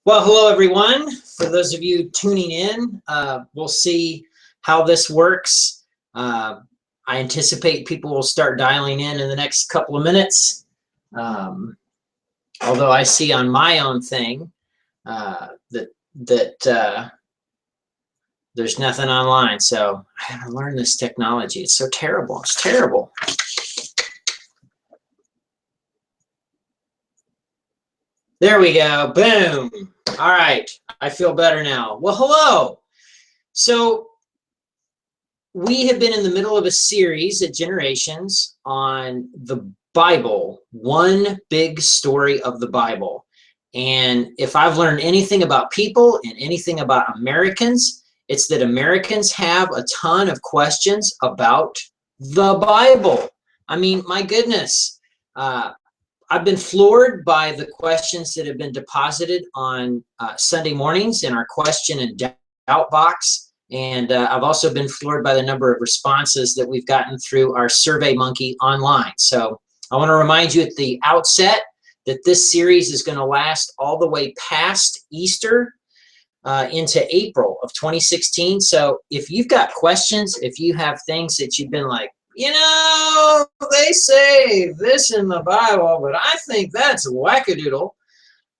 Well, hello, everyone. For those of you tuning in, we'll see how this works. I anticipate people will start dialing in the next couple of minutes. Although I see on my own thing that there's nothing online. So I haven't learned this technology. It's so terrible. It's terrible. There we go. Boom. All right. I feel better now. Well, hello. So we have been in the middle of a series at Generations on the Bible, one big story of the Bible. And if I've learned anything about people and anything about Americans, it's that Americans have a ton of questions about the Bible. I mean, my goodness. I've been floored by the questions that have been deposited on Sunday mornings in our question and doubt box. And I've also been floored by the number of responses that we've gotten through our SurveyMonkey online. So I want to remind you at the outset that this series is going to last all the way past Easter into April of 2016. So if you've got questions, if you have things that you've been like, you know, they say this in the Bible, but I think that's wackadoodle,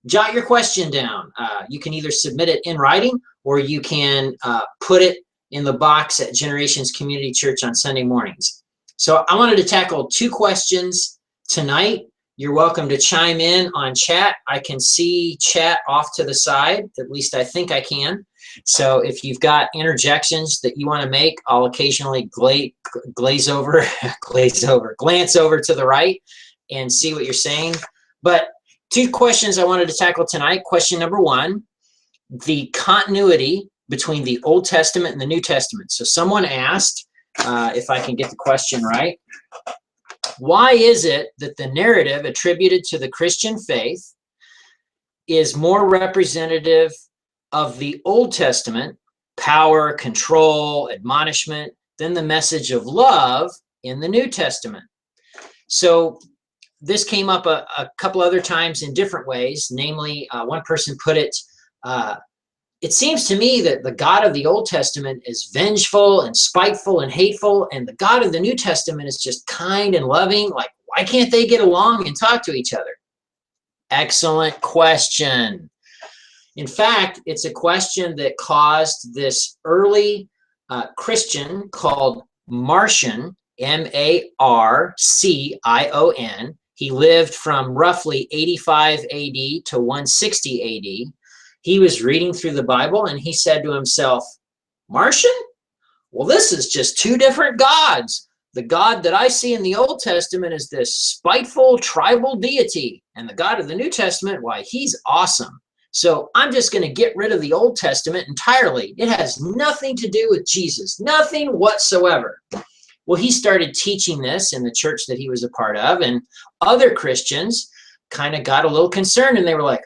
jot your question down. You can either submit it in writing or you can put it in the box at Generations Community Church on Sunday mornings. So I wanted to tackle two questions tonight. You're welcome to chime in on chat. I can see chat off to the side, at least I think I can. So if you've got interjections that you want to make, I'll occasionally glance over to the right and see what you're saying. But two questions I wanted to tackle tonight. Question number one, the continuity between the Old Testament and the New Testament. So someone asked, if I can get the question right, why is it that the narrative attributed to the Christian faith is more representative of the Old Testament, power, control, admonishment, than the message of love in the New Testament? So this came up a couple other times in different ways. Namely, one person put it, it seems to me that the God of the Old Testament is vengeful and spiteful and hateful, and the God of the New Testament is just kind and loving. Like, why can't they get along and talk to each other? Excellent question. In fact, it's a question that caused this early Christian called Marcion, M-A-R-C-I-O-N. He lived from roughly 85 AD to 160 AD. He was reading through the Bible and he said to himself, Marcion? Well, this is just two different gods. The God that I see in the Old Testament is this spiteful tribal deity. And the God of the New Testament, why, he's awesome. So I'm just going to get rid of the Old Testament entirely. It has nothing to do with Jesus, nothing whatsoever. Well, he started teaching this in the church that he was a part of, and other Christians kind of got a little concerned, and they were like,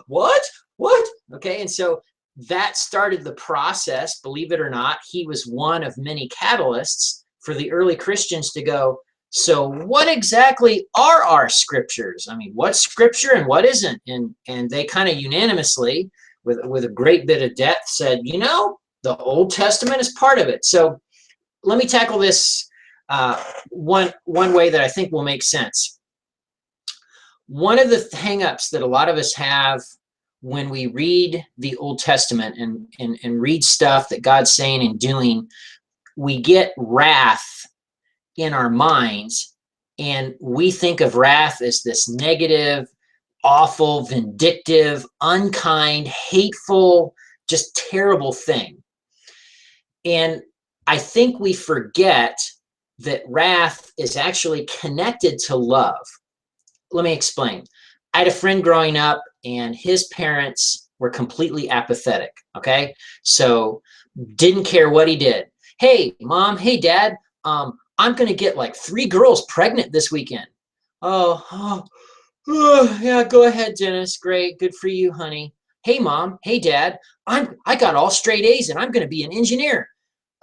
what? Okay, and so that started the process. Believe it or not, he was one of many catalysts for the early Christians to go, so what exactly are our scriptures? I mean, what's scripture and what isn't? And they kind of unanimously, with a great bit of depth, said, you know, the Old Testament is part of it. So let me tackle this one way that I think will make sense. One of the hang-ups that a lot of us have when we read the Old Testament and read stuff that God's saying and doing, we get wrath in our minds, and we think of wrath as this negative, awful, vindictive, unkind, hateful, just terrible thing. And I think we forget that wrath is actually connected to love. Let me explain. I had a friend growing up, and his parents were completely apathetic, okay? So didn't care what he did. Hey, Mom, hey, Dad, I'm going to get like 3 girls pregnant this weekend. Oh, yeah, go ahead, Dennis. Great. Good for you, honey. Hey, Mom, hey, Dad, I got all straight A's, and I'm going to be an engineer.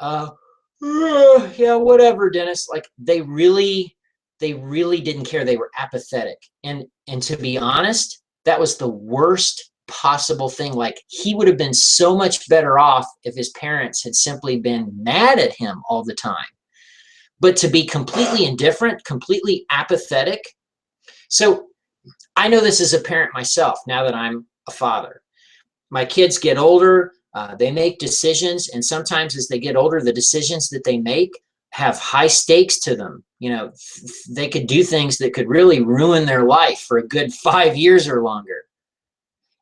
Yeah, whatever, Dennis. Like, they really didn't care. They were apathetic. And to be honest, that was the worst possible thing. Like, he would have been so much better off if his parents had simply been mad at him all the time. But to be completely indifferent, completely apathetic. So I know this as a parent myself, now that I'm a father. My kids get older, they make decisions, and sometimes as they get older, the decisions that they make have high stakes to them. You know, they could do things that could really ruin their life for a good 5 years or longer.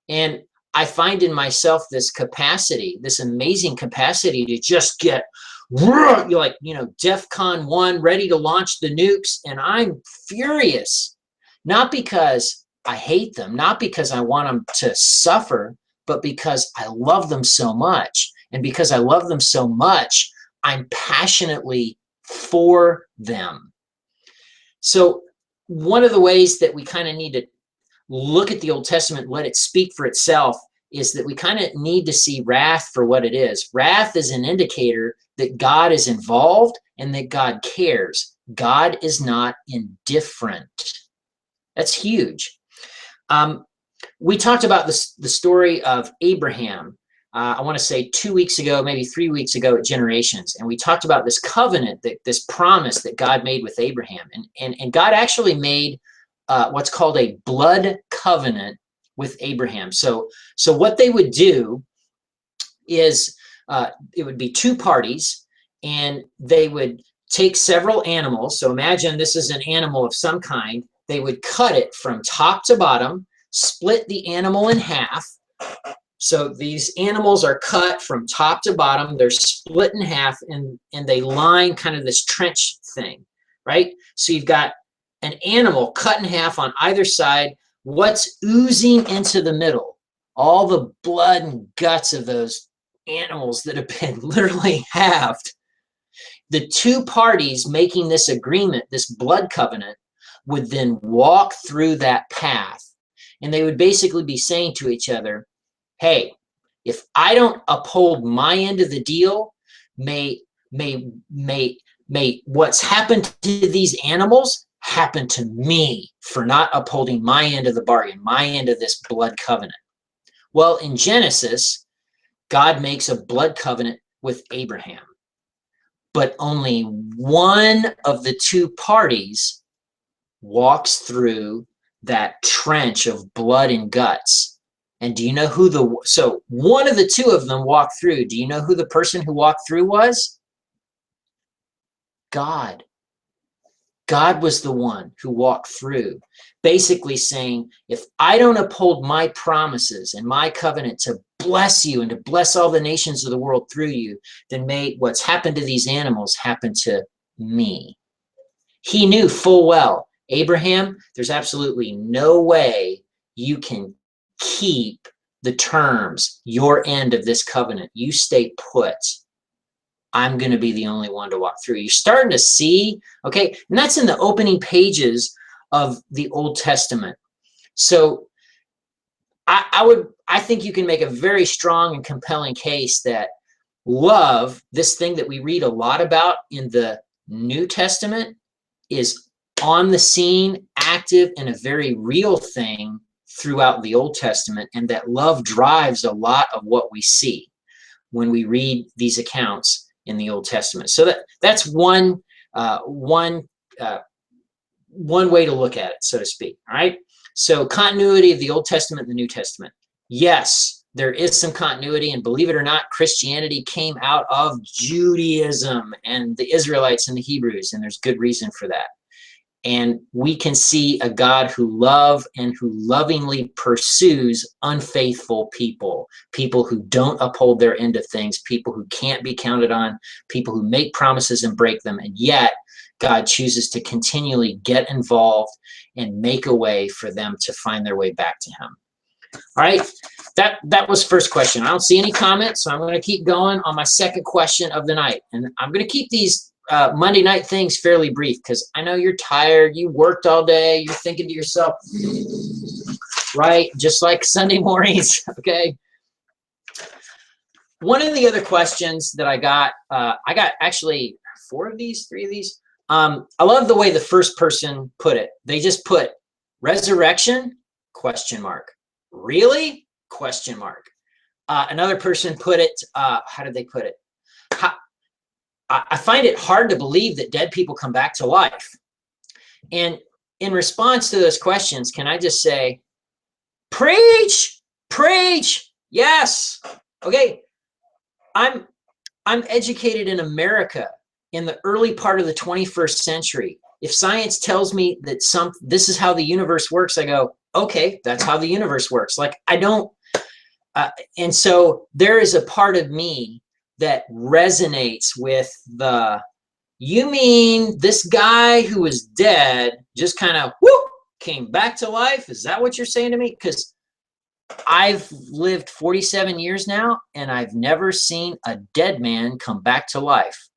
And I find in myself this capacity, this amazing capacity to just get, like, you know, DEFCON 1, ready to launch the nukes. And I'm furious, not because I hate them, not because I want them to suffer, but because I love them so much. And because I love them so much, I'm passionately for them. So one of the ways that we kind of need to look at the Old Testament, let it speak for itself, is that we kind of need to see wrath for what it is. Wrath is an indicator that God is involved and that God cares. God is not indifferent. That's huge. We talked about the story of Abraham, I want to say 2 weeks ago, maybe 3 weeks ago at Generations. And we talked about this covenant, this promise that God made with Abraham. And God actually made what's called a blood covenant with Abraham. So what they would do is it would be two parties, and they would take several animals. So imagine this is an animal of some kind. They would cut it from top to bottom, split the animal in half. So these animals are cut from top to bottom. They're split in half, and they line kind of this trench thing, right? So you've got an animal cut in half on either side. What's oozing into the middle? All the blood and guts of those animals that have been literally halved. The two parties making this agreement, this blood covenant, would then walk through that path. And they would basically be saying to each other, hey, if I don't uphold my end of the deal, may what's happened to these animals happen to me for not upholding my end of the bargain, my end of this blood covenant. Well, in Genesis, God makes a blood covenant with Abraham, but only one of the two parties walks through that trench of blood and guts. And do you know who so one of the two of them walked through. Do you know who the person who walked through was? God. God was the one who walked through, basically saying, if I don't uphold my promises and my covenant to bless you and to bless all the nations of the world through you, then may what's happened to these animals happen to me. He knew full well, Abraham, there's absolutely no way you can keep the terms, your end of this covenant. You stay put. I'm going to be the only one to walk through. You're starting to see, okay? And that's in the opening pages of the Old Testament. So I think you can make a very strong and compelling case that love, this thing that we read a lot about in the New Testament, is on the scene, active, and a very real thing throughout the Old Testament, and that love drives a lot of what we see when we read these accounts in the Old Testament. So that's one way to look at it, so to speak. All right. So continuity of the Old Testament and the New Testament. Yes, there is some continuity, and believe it or not, Christianity came out of Judaism and the Israelites and the Hebrews, and there's good reason for that. And we can see a God who loves and who lovingly pursues unfaithful people, people who don't uphold their end of things, people who can't be counted on, people who make promises and break them. And yet God chooses to continually get involved and make a way for them to find their way back to him. All right, that was first question. I don't see any comments, so I'm going to keep going on my second question of the night. And I'm going to keep these Monday night things fairly brief, because I know you're tired, you worked all day, you're thinking to yourself, right? Just like Sunday mornings, okay? One of the other questions that I got actually 3 of these. I love the way the first person put it. They just put resurrection, question mark. Really? Question mark. Another person put it, how did they put it? I find it hard to believe that dead people come back to life. And in response to those questions, can I just say, preach, preach, yes. Okay, I'm educated in America in the early part of the 21st century. If science tells me that this is how the universe works, I go, okay, that's how the universe works. Like, I don't, and so there is a part of me that resonates with you mean this guy who was dead just kind of came back to life? Is that what you're saying to me? Because I've lived 47 years now, and I've never seen a dead man come back to life.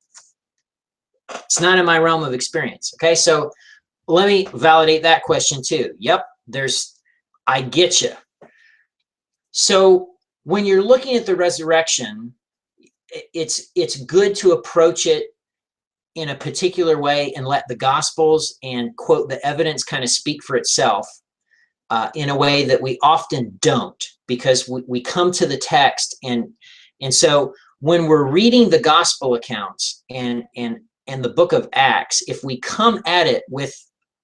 It's not in my realm of experience. Okay, so let me validate that question too. Yep, I get you. So when you're looking at the resurrection, it's good to approach it in a particular way and let the Gospels and, quote, the evidence kind of speak for itself in a way that we often don't, because we come to the text, and so when we're reading the Gospel accounts and the book of Acts, if we come at it with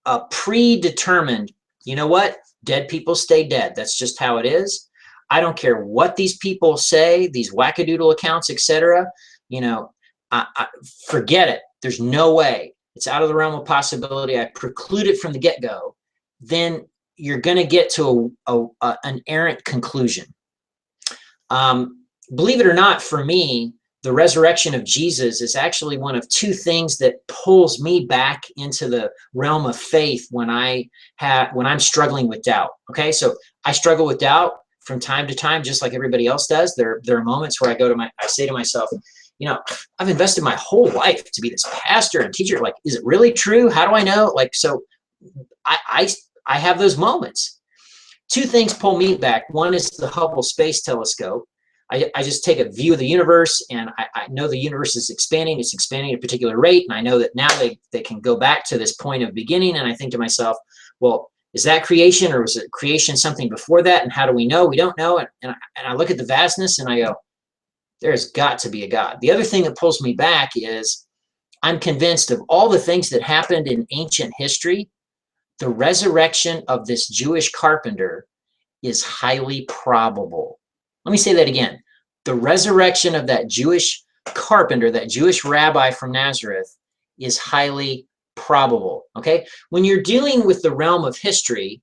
a predetermined, you know what, dead people stay dead, that's just how it is. I don't care what these people say, these wackadoodle accounts, etc. You know, forget it. There's no way. It's out of the realm of possibility. I preclude it from the get-go. Then you're going to get to an errant conclusion. Believe it or not, for me, the resurrection of Jesus is actually one of two things that pulls me back into the realm of faith when I'm struggling with doubt. Okay, so I struggle with doubt from time to time, just like everybody else does. There are moments where I say to myself, you know, I've invested my whole life to be this pastor and teacher. Like, is it really true? How do I know? Like, so I have those moments. Two things pull me back. One is the Hubble Space Telescope. I just take a view of the universe, and I know the universe is expanding. It's expanding at a particular rate, and I know that now they can go back to this point of beginning, and I think to myself, well, is that creation, or was it creation something before that, and how do we know? We don't know. And I look at the vastness, and I go, there's got to be a God. The other thing that pulls me back is I'm convinced of all the things that happened in ancient history, the resurrection of this Jewish carpenter is highly probable. Let me say that again. The resurrection of that Jewish carpenter, that Jewish rabbi from Nazareth, is highly probable. Okay? When you're dealing with the realm of history,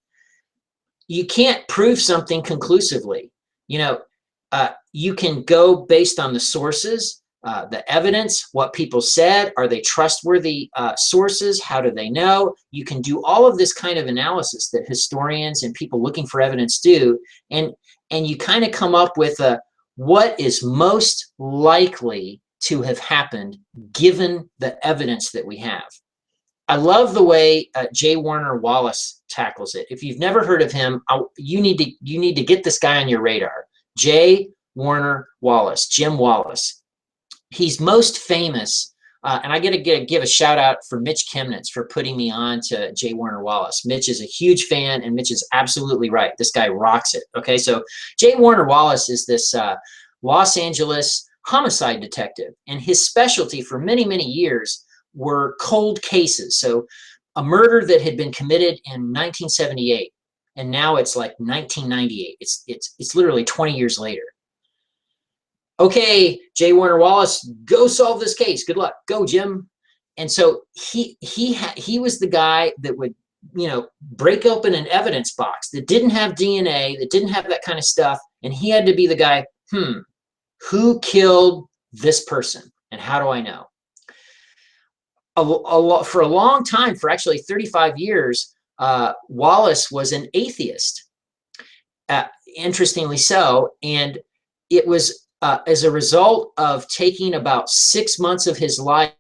you can't prove something conclusively. You know, you can go based on the sources, the evidence, what people said. Are they trustworthy sources? How do they know? You can do all of this kind of analysis that historians and people looking for evidence do, and you kind of come up with what is most likely to have happened given the evidence that we have. I love the way J. Warner Wallace tackles it. If you've never heard of him, you need to get this guy on your radar. J. Warner Wallace, Jim Wallace. He's most famous, and I got to give a shout out for Mitch Chemnitz for putting me on to J. Warner Wallace. Mitch is a huge fan, and Mitch is absolutely right. This guy rocks it. Okay, so J. Warner Wallace is this Los Angeles homicide detective, and his specialty for many, many years were cold cases. So a murder that had been committed in 1978, and now it's like 1998. It's literally 20 years later. Okay, J. Warner Wallace, go solve this case. Good luck. Go, Jim. And so he was the guy that would, you know, break open an evidence box that didn't have DNA, that didn't have that kind of stuff, and he had to be the guy, who killed this person, and how do I know? For a long time, for actually 35 years, Wallace was an atheist, interestingly so, and it was as a result of taking about 6 months of his life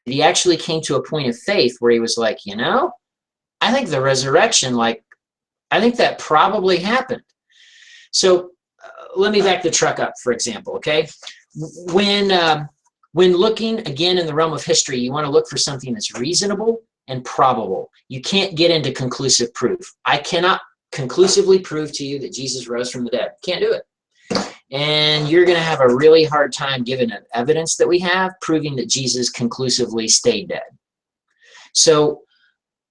he actually came to a point of faith where he was like, you know, I think the resurrection, like, I think that probably happened. So let me back the truck up, for example, okay? When looking, again, in the realm of history, you want to look for something that's reasonable and probable. You can't get into conclusive proof. I cannot conclusively prove to you that Jesus rose from the dead. Can't do it. And you're going to have a really hard time, given the evidence that we have, proving that Jesus conclusively stayed dead. So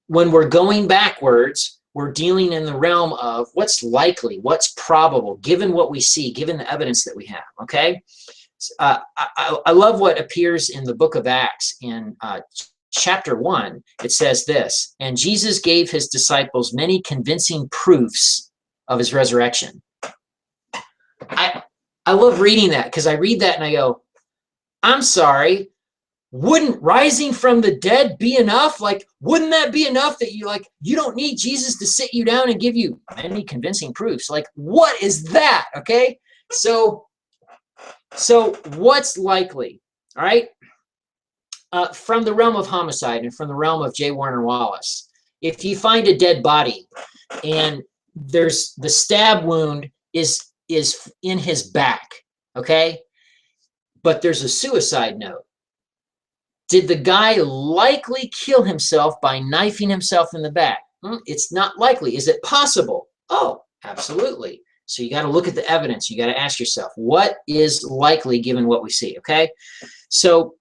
when we're going backwards, we're dealing in the realm of what's likely, what's probable, given what we see, given the evidence that we have, okay? I love what appears in the book of Acts in chapter 1. It says this, and Jesus gave his disciples many convincing proofs of his resurrection. I love reading that because I read that and I go, I'm sorry, wouldn't rising from the dead be enough? Like, wouldn't that be enough that you don't need Jesus to sit you down and give you many convincing proofs? Like, what is that? Okay, so what's likely? All right, from the realm of homicide and from the realm of J. Warner Wallace, if you find a dead body and there's the stab wound is in his back, okay, but there's a suicide note. Did the guy likely kill himself by knifing himself in the back? It's not likely. Is it possible? Oh, absolutely. So you got to look at the evidence. You got to ask yourself, what is likely given what we see, okay? So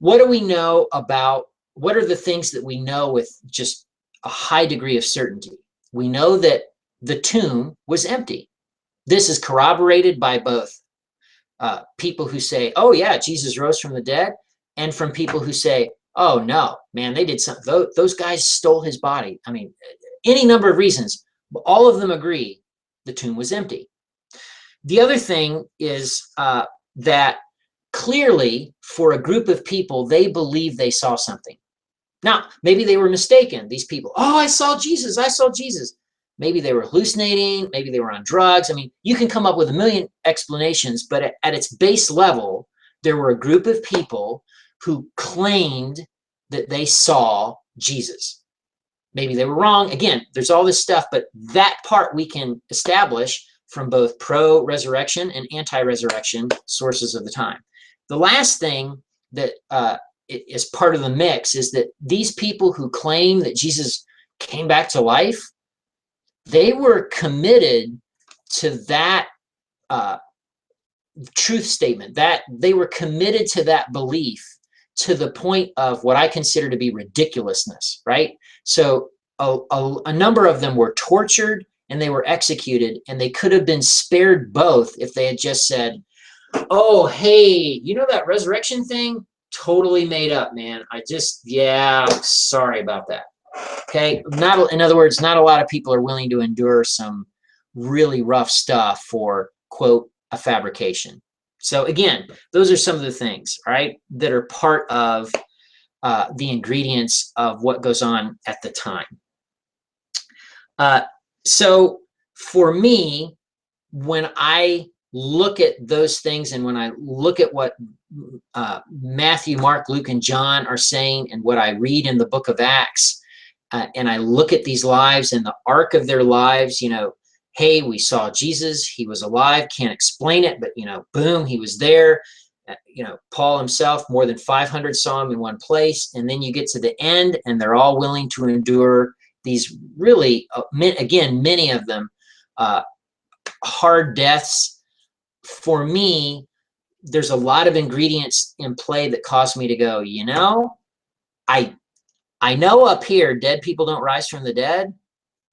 what do we know about, what are the things that we know with just a high degree of certainty? We know that the tomb was empty. This is corroborated by both people who say, oh yeah, Jesus rose from the dead, and from people who say, oh no, man, they did something. Those guys stole his body. I mean, any number of reasons. All of them agree the tomb was empty. The other thing is that clearly for a group of people, they believe they saw something. Now, maybe they were mistaken, these people. Oh, I saw Jesus. I saw Jesus. Maybe they were hallucinating. Maybe they were on drugs. I mean, you can come up with a million explanations, but at its base level, there were a group of people who claimed that they saw Jesus. Maybe they were wrong. Again, there's all this stuff, but that part we can establish from both pro-resurrection and anti-resurrection sources of the time. The last thing that is part of the mix is that these people who claim that Jesus came back to life, they were committed to that truth statement, that they were committed to that belief to the point of what I consider to be ridiculousness, right? So a number of them were tortured and they were executed, and they could have been spared both if they had just said, oh, hey, you know that resurrection thing? Totally made up, man. Yeah, sorry about that. Okay, in other words, not a lot of people are willing to endure some really rough stuff for, quote, a fabrication. So again, those are some of the things, all right, that are part of the ingredients of what goes on at the time. So for me, when I look at those things and when I look at what Matthew, Mark, Luke, and John are saying and what I read in the book of Acts, and I look at these lives and the arc of their lives, you know, hey, we saw Jesus, he was alive, can't explain it, but, you know, boom, he was there. You know, Paul himself, more than 500 saw him in one place. And then you get to the end and they're all willing to endure these really, again, many of them, hard deaths. For me, there's a lot of ingredients in play that cause me to go, you know, I know up here dead people don't rise from the dead,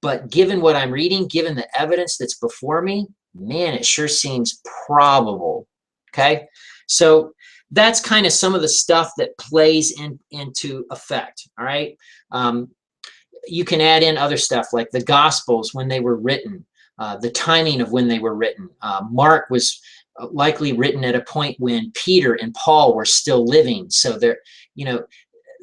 but given what I'm reading, given the evidence that's before me, man, it sure seems probable, okay? So that's kind of some of the stuff that plays into effect, all right? You can add in other stuff like the Gospels when they were written, the timing of when they were written. Mark was likely written at a point when Peter and Paul were still living. So there, you know,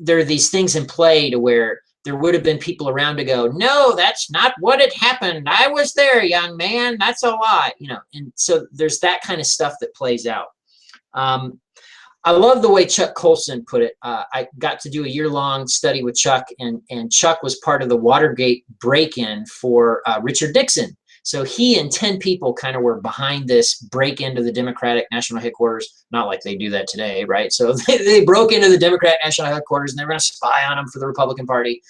there are these things in play to where there would have been people around to go, no, that's not what had happened. I was there, young man. That's a lie, you know. And so there's that kind of stuff that plays out. I love the way Chuck Colson put it. I got to do a year-long study with Chuck, and Chuck was part of the Watergate break-in for Richard Nixon. So he and 10 people kind of were behind this break into the Democratic National Headquarters. Not like they do that today, right? So they broke into the Democratic National Headquarters and they were going to spy on them for the Republican Party.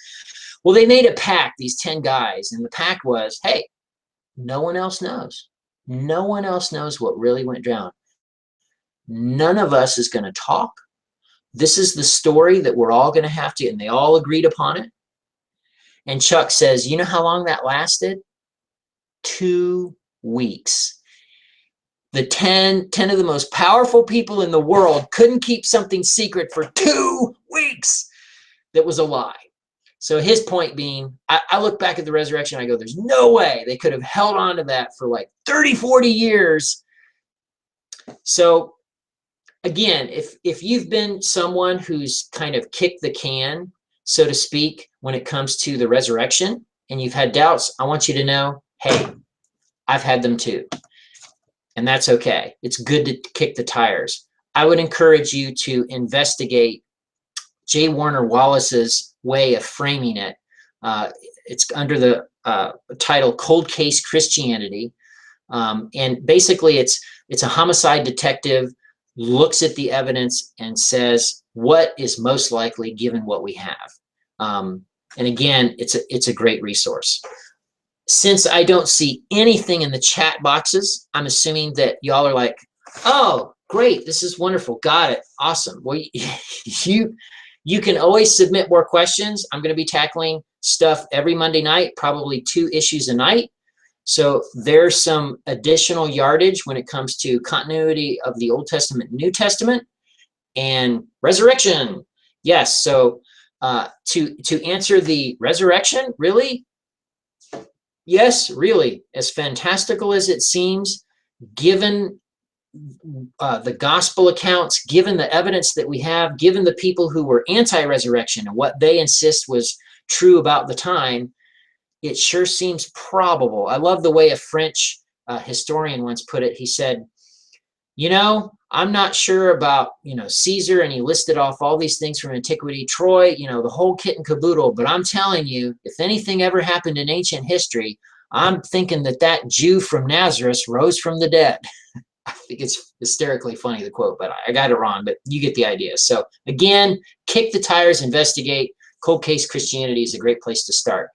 Well, they made a pact, these 10 guys, and the pact was, hey, no one else knows. No one else knows what really went down. None of us is going to talk. This is the story that we're all going to have to, and they all agreed upon it. And Chuck says, you know how long that lasted? 2 weeks. The 10 of the most powerful people in the world couldn't keep something secret for 2 weeks. That was a lie. So his point being, I look back at the resurrection, I go, there's no way they could have held on to that for like 30, 40 years. So again, if you've been someone who's kind of kicked the can, so to speak, when it comes to the resurrection, and you've had doubts, I want you to know, hey, I've had them too. And that's okay. It's good to kick the tires. I would encourage you to investigate J. Warner Wallace's way of framing it. It's under the title Cold Case Christianity. And basically it's a homicide detective looks at the evidence and says what is most likely given what we have. And again, it's a great resource. Since I don't see anything in the chat boxes, I'm assuming that y'all are like, oh, great, this is wonderful, got it, awesome. Well, you can always submit more questions. I'm going to be tackling stuff every Monday night, probably 2 issues a night. So there's some additional yardage when it comes to continuity of the Old Testament, New Testament, and resurrection. Yes, so to answer the resurrection, really? Yes, really. As fantastical as it seems, given the gospel accounts, given the evidence that we have, given the people who were anti-resurrection and what they insist was true about the time, it sure seems probable. I love the way a French historian once put it. He said, you know, I'm not sure about, Caesar, and he listed off all these things from antiquity, Troy, the whole kit and caboodle, but I'm telling you, if anything ever happened in ancient history, I'm thinking that Jew from Nazareth rose from the dead. I think it's hysterically funny, the quote, but I got it wrong, but you get the idea. So again, kick the tires, investigate. Cold Case Christianity is a great place to start.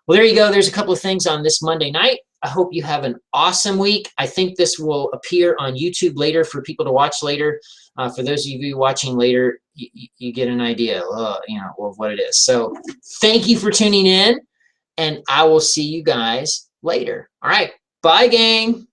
Well, there you go. There's a couple of things on this Monday night. I hope you have an awesome week. I think this will appear on YouTube later for people to watch later. For those of you watching later, you get an idea, of what it is. So thank you for tuning in, and I will see you guys later. All right. Bye, gang.